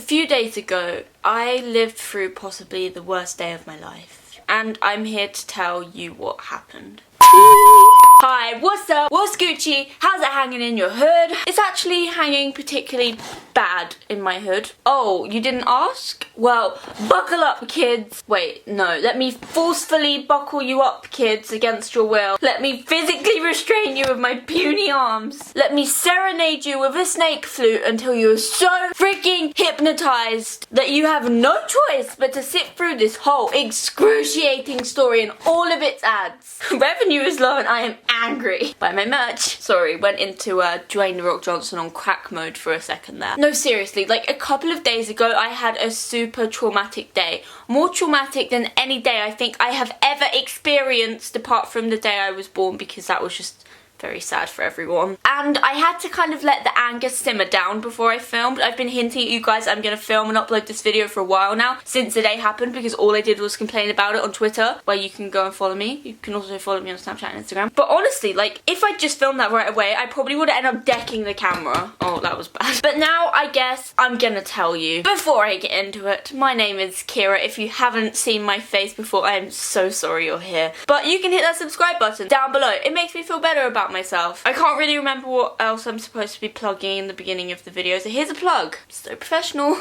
few days ago, I lived through possibly the worst day of my life. And I'm here to tell you what happened. Hi, what's up? What's Gucci? How's it hanging in your hood? It's actually hanging particularly bad in my hood. Oh, you didn't ask? Well, buckle up, kids. Wait, no, let me forcefully buckle you up, kids, against your will. Let me physically restrain you with my puny arms. Let me serenade you with a snake flute until you're so freaking hypnotized that you have no choice but to sit through this whole excruciating story and all of its ads. Revenue is low and I am angry. Buy my merch. Sorry, went into Dwayne The Rock Johnson on crack mode for a second there. No, seriously, like a couple of days ago I had a super traumatic day. More traumatic than any day I think I have ever experienced apart from the day I was born, because that was just very sad for everyone. And I had to kind of let the anger simmer down before I filmed. I've been hinting at you guys I'm gonna film and upload this video for a while now, since the day happened, because all I did was complain about it on Twitter, where you can go and follow me. You can also follow me on Snapchat and Instagram. But honestly, like, if I just filmed that right away, I probably would have ended up decking the camera. Oh, that was bad. But now, I guess, I'm gonna tell you. Before I get into it, my name is Kiera. If you haven't seen my face before, I'm so sorry you're here. But you can hit that subscribe button down below. It makes me feel better about myself. I can't really remember what else I'm supposed to be plugging in the beginning of the video, so here's a plug. So professional.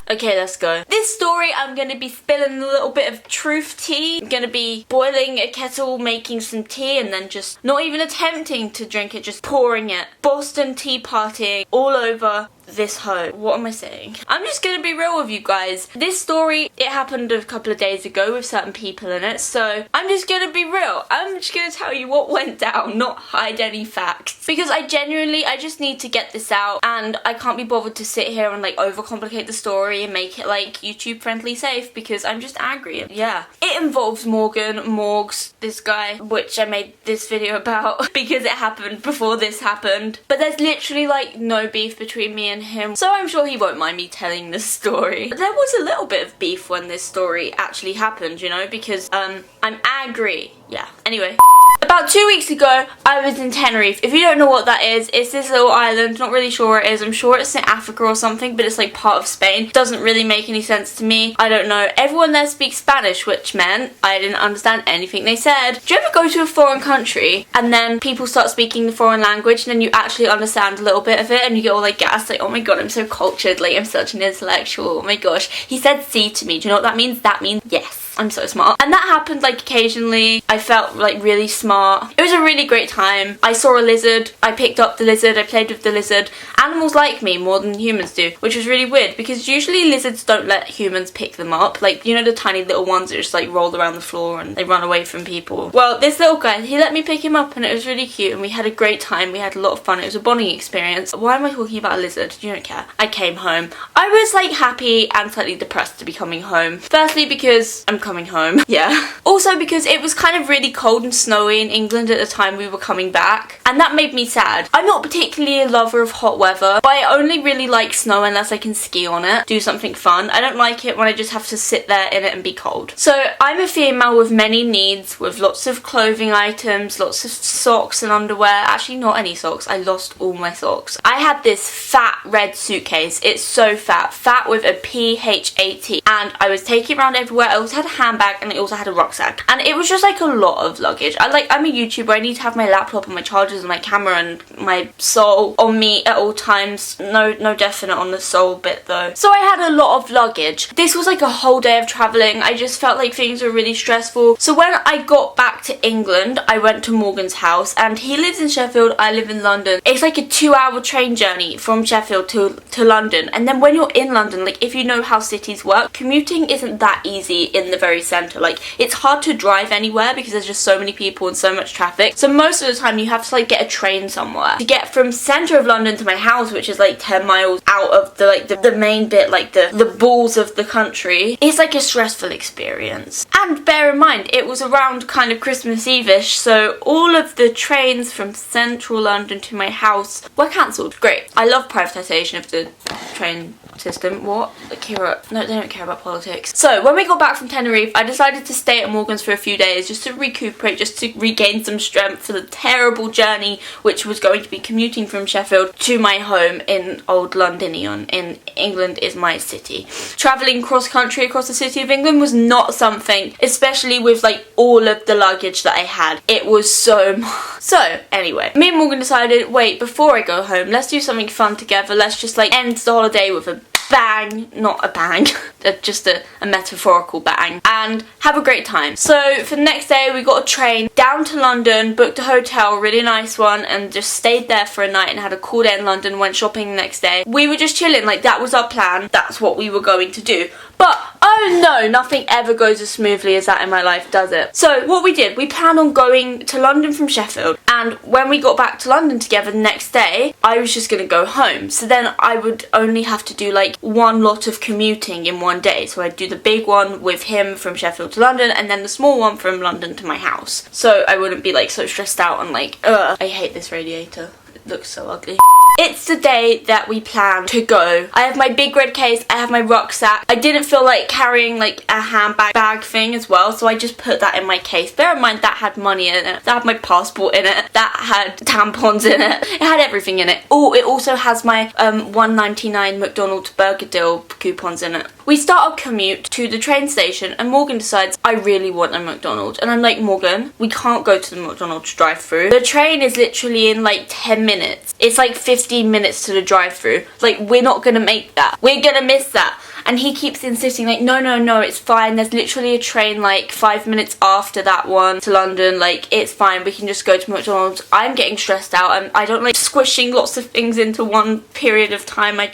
Okay, let's go. This story, I'm going to be spilling a little bit of truth tea. I'm going to be boiling a kettle, making some tea, and then just not even attempting to drink it, just pouring it. Boston tea partying all over this home. What am I saying? I'm just gonna be real with you guys. This story, it happened a couple of days ago with certain people in it, so I'm just gonna be real. I'm just gonna tell you what went down, not hide any facts. Because I just need to get this out, and I can't be bothered to sit here and like overcomplicate the story and make it like YouTube friendly safe, because I'm just angry. Yeah. It involves Morgs, this guy, which I made this video about because it happened before this happened. But there's literally like no beef between me and him, so I'm sure he won't mind me telling this story. There was a little bit of beef when this story actually happened, you know, because I'm angry. Yeah. Anyway. About 2 weeks ago, I was in Tenerife. If you don't know what that is, it's this little island, not really sure where it is. I'm sure it's in Africa or something, but it's like part of Spain. Doesn't really make any sense to me. I don't know. Everyone there speaks Spanish, which meant I didn't understand anything they said. Do you ever go to a foreign country and then people start speaking the foreign language and then you actually understand a little bit of it and you get all like gassed, like, oh my god, I'm so cultured, like I'm such an intellectual, oh my gosh. He said "sí" to me. Do you know what that means? That means yes. I'm so smart. And that happened like occasionally. I felt like really smart. It was a really great time. I saw a lizard. I picked up the lizard. I played with the lizard. Animals like me more than humans do, which was really weird because usually lizards don't let humans pick them up. Like, you know, the tiny little ones that just like roll around the floor and they run away from people. Well, this little guy, he let me pick him up and it was really cute and we had a great time. We had a lot of fun. It was a bonding experience. Why am I talking about a lizard? You don't care. I came home. I was like happy and slightly depressed to be coming home. Firstly because I'm coming home. Yeah. Also because it was kind of really cold and snowy in England at the time we were coming back, and that made me sad. I'm not particularly a lover of hot weather, but I only really like snow unless I can ski on it, do something fun. I don't like it when I just have to sit there in it and be cold. So I'm a female with many needs, with lots of clothing items, lots of socks and underwear. Actually not any socks, I lost all my socks. I had this fat red suitcase. It's so fat. Fat with a PHAT. And I was taking it around everywhere. I also had a handbag and I also had a rucksack. And it was just like a lot of luggage. I'm a YouTuber. I need to have my laptop and my chargers and my camera and my soul on me at all times. No definite on the soul bit though. So I had a lot of luggage. This was like a whole day of traveling. I just felt like things were really stressful. So when I got back to England, I went to Morgan's house, and he lives in Sheffield, I live in London. It's like a 2-hour train journey from Sheffield to London. And then when you're in London, like if you know how cities work, commuting isn't that easy in the very centre. Like it's hard to drive anywhere because there's just so many people and so much traffic. So most of the time you have to like get a train somewhere. To get from centre of London to my house, which is like 10 miles out of the main bit, like the balls of the country, it's like a stressful experience. And bear in mind, it was around kind of Christmas Eve-ish, so all of the trains from central London to my house were cancelled. Great. I love privatisation of the train system. What? Kiera. No, they don't care about politics. So when we got back from Tenerife, I decided to stay at Morgan's for a few days just to recuperate, just to regain some strength for the terrible journey which was going to be commuting from Sheffield to my home in Old Londinion. In England is my city. Travelling cross country across the city of England was not something, especially with like all of the luggage that I had. It was so much. So anyway, me and Morgan decided, wait, before I go home, let's do something fun together. Let's just like end the holiday with a bang, not a bang, just a metaphorical bang, and have a great time. So for the next day we got a train down to London, booked a hotel, really nice one, and just stayed there for a night and had a cool day in London, went shopping the next day. We were just chilling, like that was our plan, that's what we were going to do. But oh no, nothing ever goes as smoothly as that in my life, does it? So what we did, we planned on going to London from Sheffield, and when we got back to London together the next day, I was just gonna go home. So then I would only have to do like one lot of commuting in one day. So I'd do the big one with him from Sheffield to London, and then the small one from London to my house. So I wouldn't be like so stressed out and like, ugh, I hate this radiator. It looks so ugly. It's the day that we plan to go. I have my big red case, I have my rucksack. I didn't feel like carrying like a handbag thing as well, so I just put that in my case. Bear in mind that had money in it, that had my passport in it, that had tampons in it, it had everything in it. Oh, it also has my $1.99 McDonald's burger deal coupons in it. We start our commute to the train station and Morgan decides, I really want a McDonald's. And I'm like, Morgan, we can't go to the McDonald's drive-thru. The train is literally in like 10 minutes. It's like 15 minutes to the drive-thru. Like, we're not gonna make that. We're gonna miss that. And he keeps insisting like, no, no, no, it's fine. There's literally a train like 5 minutes after that one to London. Like, it's fine. We can just go to McDonald's. I'm getting stressed out and I don't like squishing lots of things into one period of time. I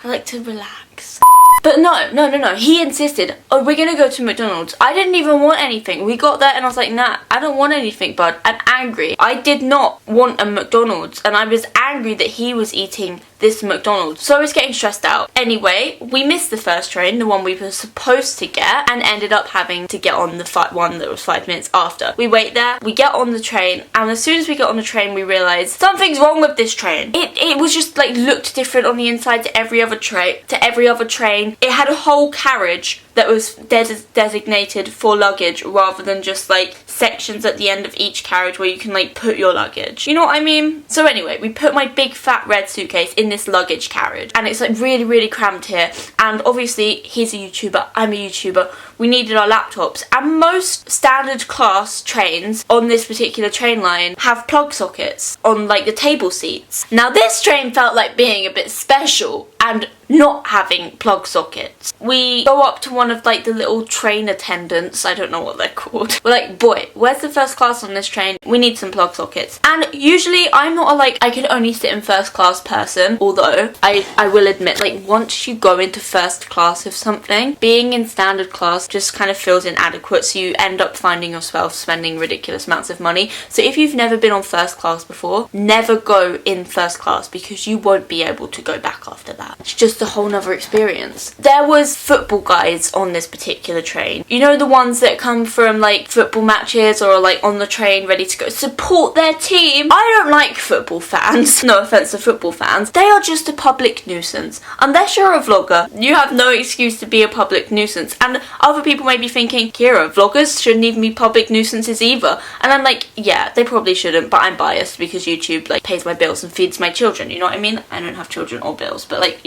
like to relax. But no, he insisted, oh, we're gonna go to McDonald's. I didn't even want anything. We got there and I was like, nah, I don't want anything, bud. I'm angry. I did not want a McDonald's and I was angry that he was eating this McDonald's. So I was getting stressed out. Anyway, we missed the first train, the one we were supposed to get, and ended up having to get on the one that was 5 minutes after. We wait there, we get on the train, and as soon as we get on the train, we realise something's wrong with this train. It was just like looked different on the inside to every other train. It had a whole carriage that was designated for luggage rather than just like sections at the end of each carriage where you can like put your luggage. You know what I mean? So anyway, we put my big fat red suitcase in this luggage carriage and it's like really, really cramped here. And obviously he's a YouTuber, I'm a YouTuber. We needed our laptops, and most standard class trains on this particular train line have plug sockets on like the table seats. Now this train felt like being a bit special and not having plug sockets. We go up to one of like the little train attendants, I don't know what they're called. We're like, boy, where's the first class on this train? We need some plug sockets. And usually I'm not a like, I can only sit in first class person, although I will admit, like once you go into first class of something, being in standard class just kind of feels inadequate, so you end up finding yourself spending ridiculous amounts of money. So if you've never been on first class before, never go in first class because you won't be able to go back after that. It's just a whole nother experience. There was football guys on this particular train. You know, the ones that come from like football matches or are like on the train ready to go support their team. I don't like football fans. No offense to football fans. They are just a public nuisance. Unless you're a vlogger, you have no excuse to be a public nuisance. And other people may be thinking, Kiera, vloggers shouldn't even be public nuisances either. And I'm like, yeah, they probably shouldn't, but I'm biased because YouTube like pays my bills and feeds my children, you know what I mean? I don't have children or bills, but like,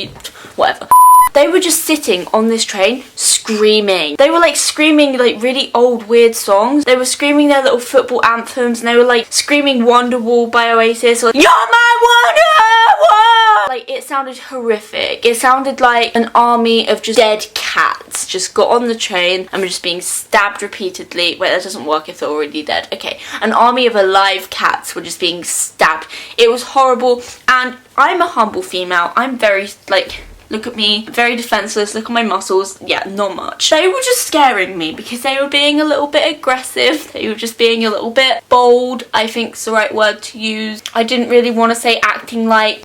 whatever. They were just sitting on this train screaming. They were like screaming like really old weird songs. They were screaming their little football anthems and they were like screaming Wonderwall by Oasis or You're my Wonderwall! Like it sounded horrific. It sounded like an army of just dead cats just got on the train and were just being stabbed repeatedly. Wait, that doesn't work if they're already dead. Okay, an army of alive cats were just being stabbed. It was horrible, and I'm a humble female. I'm very like, look at me, very defenseless, look at my muscles. Yeah, not much. They were just scaring me because they were being a little bit aggressive. They were just being a little bit bold, I think's the right word to use. I didn't really want to say acting like.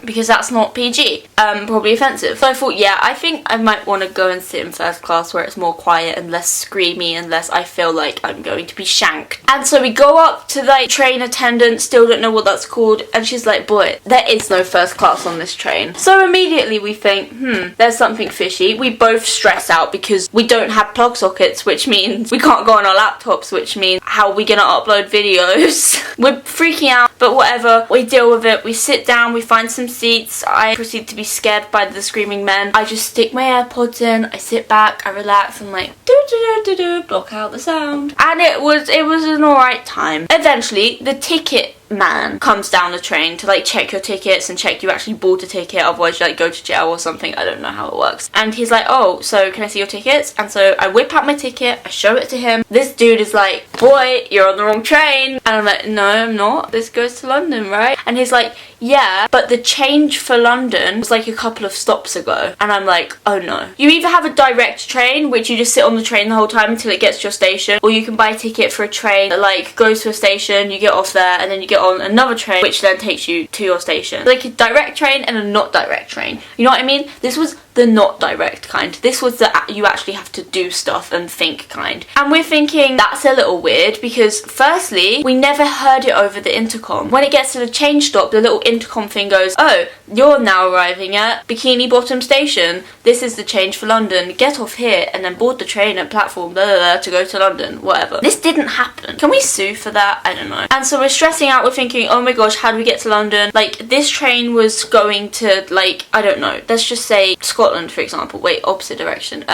because that's not PG, probably offensive. So I thought, yeah, I think I might want to go and sit in first class where it's more quiet and less screamy and less I feel like I'm going to be shanked. And so we go up to the train attendant, still don't know what that's called, and she's like, boy, there is no first class on this train. So immediately we think, there's something fishy. We both stress out because we don't have plug sockets, which means we can't go on our laptops, which means how are we gonna upload videos? We're freaking out, but whatever, we deal with it. We sit down, we find some seats. I proceed to be scared by the screaming men. I just stick my AirPods in, I sit back, I relax, I'm like, do, block out the sound. And it was an alright time. Eventually, the ticket man comes down the train to like check your tickets and check you actually bought a ticket, otherwise you like go to jail or something. I don't know how it works. And he's like, oh, so can I see your tickets? And so I whip out my ticket, I show it to him. This dude is like, boy, you're on the wrong train. And I'm like, no, I'm not. This goes to London, right? And he's like, yeah, but the change for London was like a couple of stops ago. And I'm like, oh no. You either have a direct train, which you just sit on the train the whole time until it gets to your station, or you can buy a ticket for a train that like goes to a station, you get off there, and then you get on another train which then takes you to your station. Like a direct train and a not direct train. You know what I mean? This was the not direct kind. This was the you actually have to do stuff and think kind. And we're thinking that's a little weird because firstly, we never heard it over the intercom. When it gets to the change stop, the little intercom thing goes, oh, you're now arriving at Bikini Bottom station. This is the change for London. Get off here and then board the train at platform blah, blah, blah, to go to London. Whatever. This didn't happen. Can we sue for that? I don't know. And so we're stressing out. We're thinking, oh my gosh, how do we get to London? Like, this train was going to, like, I don't know. Let's just say Scotland, for example. Wait, opposite direction.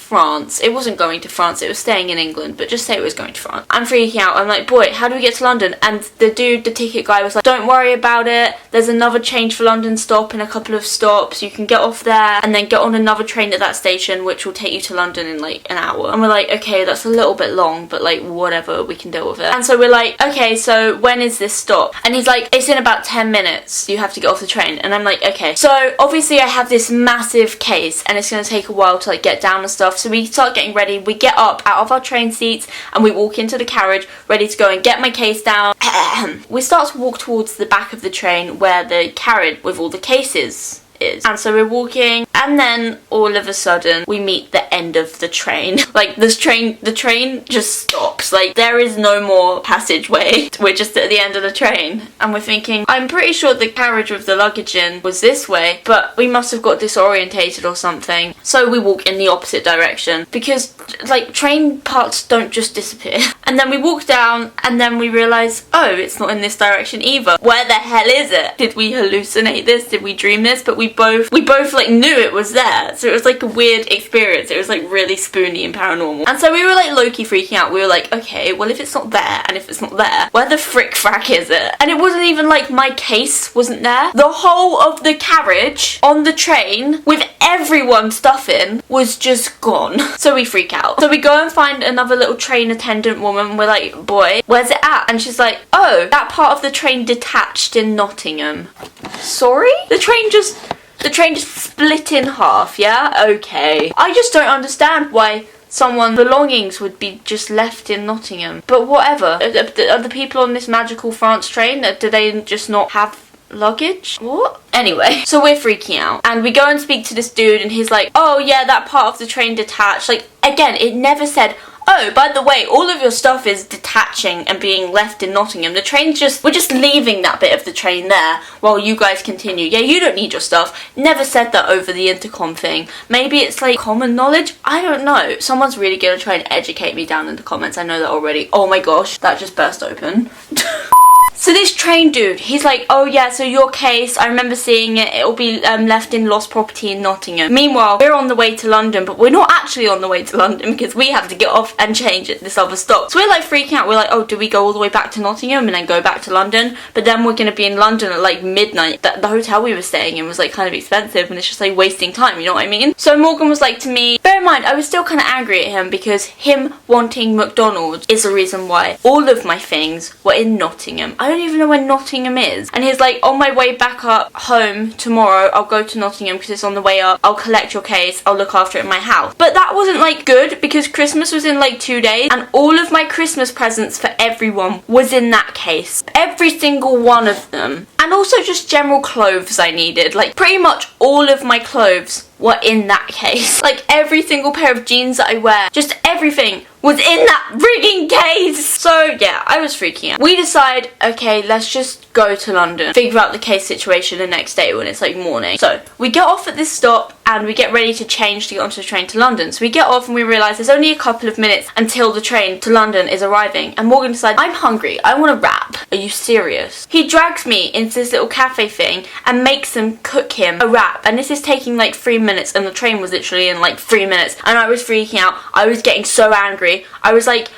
France. It wasn't going to France, it was staying in England, but just say it was going to France. I'm freaking out. I'm like, boy, how do we get to London? And the dude, the ticket guy was like, don't worry about it. There's another change for London stop in a couple of stops. You can get off there and then get on another train at that station, which will take you to London in like an hour. And we're like, okay, that's a little bit long, but like whatever, we can deal with it. And so we're like, okay, so when is this stop? And he's like, it's in about 10 minutes. You have to get off the train. And I'm like, okay. So obviously I have this massive case and it's going to take a while to like get down and stuff. So we start getting ready, we get up out of our train seats and we walk into the carriage ready to go and get my case down. We start to walk towards the back of the train where the carriage with all the cases is. And so we're walking and then all of a sudden we meet the end of the train. Like the train just stops. Like there is no more passageway. We're just at the end of the train and we're thinking, I'm pretty sure the carriage with the luggage in was this way, but we must have got disorientated or something. So we walk in the opposite direction because like train parts don't just disappear. And then we walk down and then we realise, oh, it's not in this direction either. Where the hell is it? Did we hallucinate this? Did we dream this? But we both like knew it was there. So it was like a weird experience. It was like really spoony and paranormal. And so we were like low-key freaking out. We were like, okay, well if it's not there and if it's not there, where the frick frack is it? And it wasn't even like my case wasn't there. The whole of the carriage on the train with everyone's stuff in was just gone. So we freak out. So we go and find another little train attendant woman. We're like, boy, where's it at? And she's like, oh, that part of the train detached in Nottingham. Sorry? The train just split in half, yeah? Okay. I just don't understand why someone's belongings would be just left in Nottingham. But whatever. Are the people on this magical France train, do they just not have luggage? What? Anyway, so we're freaking out and we go and speak to this dude and he's like, oh yeah, that part of the train detached. Like, again, it never said, oh, by the way, all of your stuff is detaching and being left in Nottingham. The train's we're just leaving that bit of the train there while you guys continue. Yeah, you don't need your stuff. Never said that over the intercom thing. Maybe it's like common knowledge? I don't know. Someone's really gonna try and educate me down in the comments. I know that already. Oh my gosh, that just burst open. So this train dude, he's like, oh yeah, so your case, I remember seeing it, it'll be left in lost property in Nottingham. Meanwhile, we're on the way to London, but we're not actually on the way to London because we have to get off and change at this other stop. So we're like freaking out. We're like, oh, do we go all the way back to Nottingham and then go back to London? But then we're going to be in London at like midnight. The hotel we were staying in was like kind of expensive and it's just like wasting time, you know what I mean? So Morgan was like to me, bear bear in mind, I was still kind of angry at him because him wanting McDonald's is the reason why all of my things were in Nottingham. I don't even know where Nottingham is. And he's like, on my way back up home tomorrow, I'll go to Nottingham because it's on the way up. I'll collect your case. I'll look after it in my house. But that wasn't like good because Christmas was in like 2 days and all of my Christmas presents for everyone was in that case. Every single one of them. And also just general clothes I needed. Like pretty much all of my clothes were in that case. Like every single pair of jeans that I wear, just everything was in that frigging case. So yeah, I was freaking out. We decide, okay, let's just go to London, figure out the case situation the next day when it's like morning. So we get off at this stop and we get ready to change to get onto the train to London. So we get off and we realise there's only a couple of minutes until the train to London is arriving. And Morgan decides, I'm hungry, I want a wrap. Are you serious? He drags me into this little cafe thing and makes them cook him a wrap. And this is taking like 3 minutes and the train was literally in like 3 minutes. And I was freaking out. I was getting so angry. I was like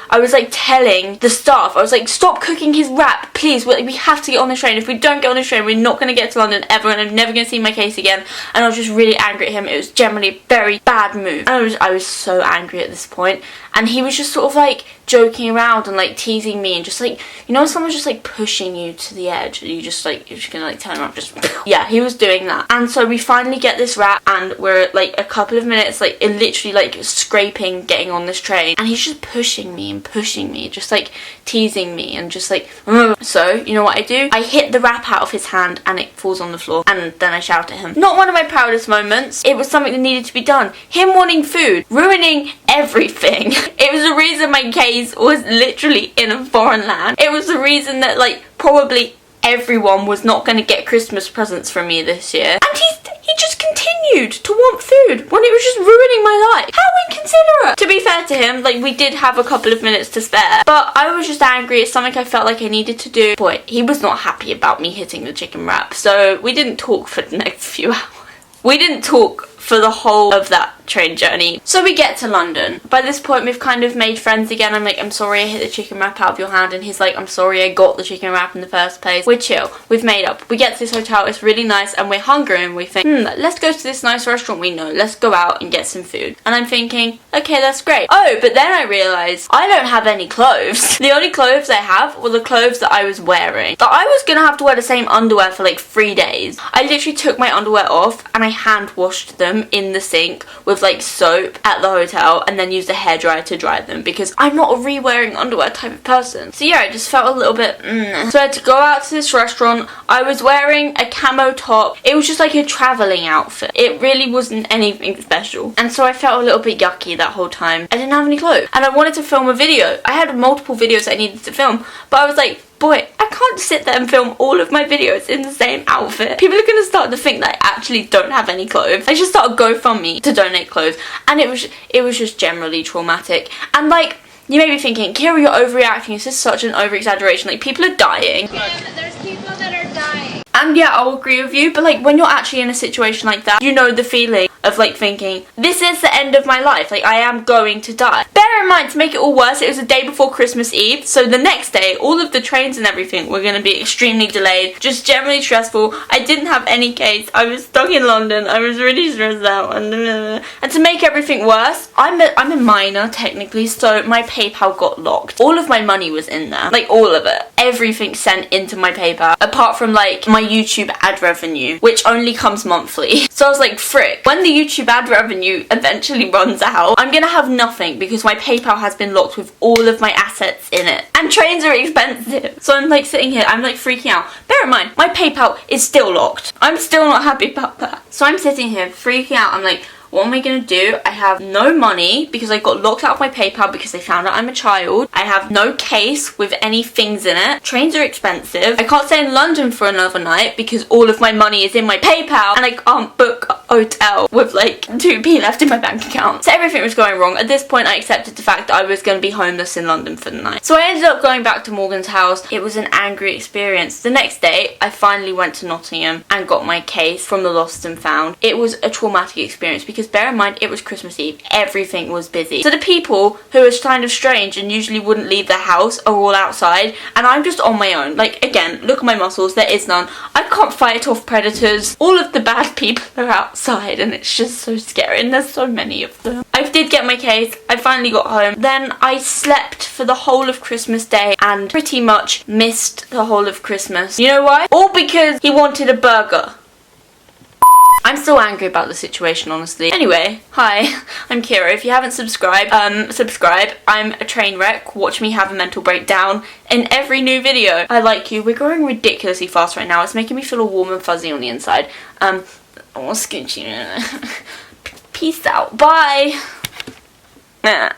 telling the staff, I was like, stop cooking his wrap, please. We have to get on the train. If we don't get on the train, we're not going to get to London ever and I'm never going to see my case again. And I was just really angry at him. It was generally a very bad move. And I was so angry at this point. And he was just sort of like joking around and like teasing me and just like, you know, someone's just like pushing you to the edge and you're just gonna like turn around, just yeah, he was doing that. And so we finally get this wrap and we're like a couple of minutes like literally like scraping getting on this train and he's just pushing me, just like teasing me and just like so you know what I do? I hit the wrap out of his hand and it falls on the floor and then I shout at him. Not one of my proudest moments. It was something that needed to be done. Him wanting food, ruining everything. It was the reason my case was literally in a foreign land. It was the reason that like probably everyone was not going to get Christmas presents from me this year. And he just continued to want food when it was just ruining my life. How inconsiderate! To be fair to him, like we did have a couple of minutes to spare, but I was just angry. It's something I felt like I needed to do. Boy, he was not happy about me hitting the chicken wrap, so we didn't talk for the next few hours. We didn't talk for the whole of that train journey. So we get to London. By this point we've kind of made friends again. I'm like, I'm sorry I hit the chicken wrap out of your hand, and he's like, I'm sorry I got the chicken wrap in the first place. We're chill. We've made up. We get to this hotel, it's really nice and we're hungry and we think, let's go to this nice restaurant we know. Let's go out and get some food. And I'm thinking, okay, that's great. Oh, but then I realised I don't have any clothes. The only clothes I have were the clothes that I was wearing. But I was gonna have to wear the same underwear for like 3 days. I literally took my underwear off and I hand washed them in the sink with like soap at the hotel and then used a hairdryer to dry them because I'm not a re-wearing underwear type of person. So yeah, I just felt a little bit So I had to go out to this restaurant. I was wearing a camo top. It was just like a travelling outfit. It really wasn't anything special. And so I felt a little bit yucky that whole time. I didn't have any clothes and I wanted to film a video. I had multiple videos I needed to film, but I was like, boy, I can't sit there and film all of my videos in the same outfit. People are going to start to think that I actually don't have any clothes. I just started GoFundMe to donate clothes and it was just generally traumatic. And like, you may be thinking, Kiera, you're overreacting. This is such an over-exaggeration. Like, people are dying. There's people that are dying. And yeah, I'll agree with you, but like when you're actually in a situation like that, you know the feeling of like thinking, this is the end of my life, like I am going to die. Bear in mind, to make it all worse, it was the day before Christmas Eve, so the next day, all of the trains and everything were going to be extremely delayed, just generally stressful. I didn't have any case, I was stuck in London, I was really stressed out, and to make everything worse, I'm a minor technically, so my PayPal got locked. All of my money was in there, like all of it. Everything sent into my PayPal, apart from like my YouTube ad revenue, which only comes monthly. So I was like, frick, when the YouTube ad revenue eventually runs out, I'm gonna have nothing because my PayPal has been locked with all of my assets in it. And trains are expensive. So I'm like sitting here, I'm like freaking out. Bear in mind, my PayPal is still locked. I'm still not happy about that. So I'm sitting here freaking out. I'm like, what am I gonna do? I have no money because I got locked out of my PayPal because they found out I'm a child. I have no case with any things in it. Trains are expensive. I can't stay in London for another night because all of my money is in my PayPal and I can't book a hotel with like 2p left in my bank account. So everything was going wrong. At this point I accepted the fact that I was gonna be homeless in London for the night. So I ended up going back to Morgan's house. It was an angry experience. The next day I finally went to Nottingham and got my case from the lost and found. It was a traumatic experience because bear in mind it was Christmas Eve. Everything was busy. So the people who are kind of strange and usually wouldn't leave their house are all outside and I'm just on my own. Like, again, look at my muscles, there is none. I can't fight off predators. All of the bad people are outside and it's just so scary and there's so many of them. I did get my case. I finally got home. Then I slept for the whole of Christmas Day and pretty much missed the whole of Christmas. You know why? All because he wanted a burger. I'm still angry about the situation, honestly. Anyway, hi, I'm Kiera. If you haven't subscribed, subscribe. I'm a train wreck. Watch me have a mental breakdown in every new video. I like you. We're growing ridiculously fast right now. It's making me feel all warm and fuzzy on the inside. Oh, scoochie. Peace out. Bye.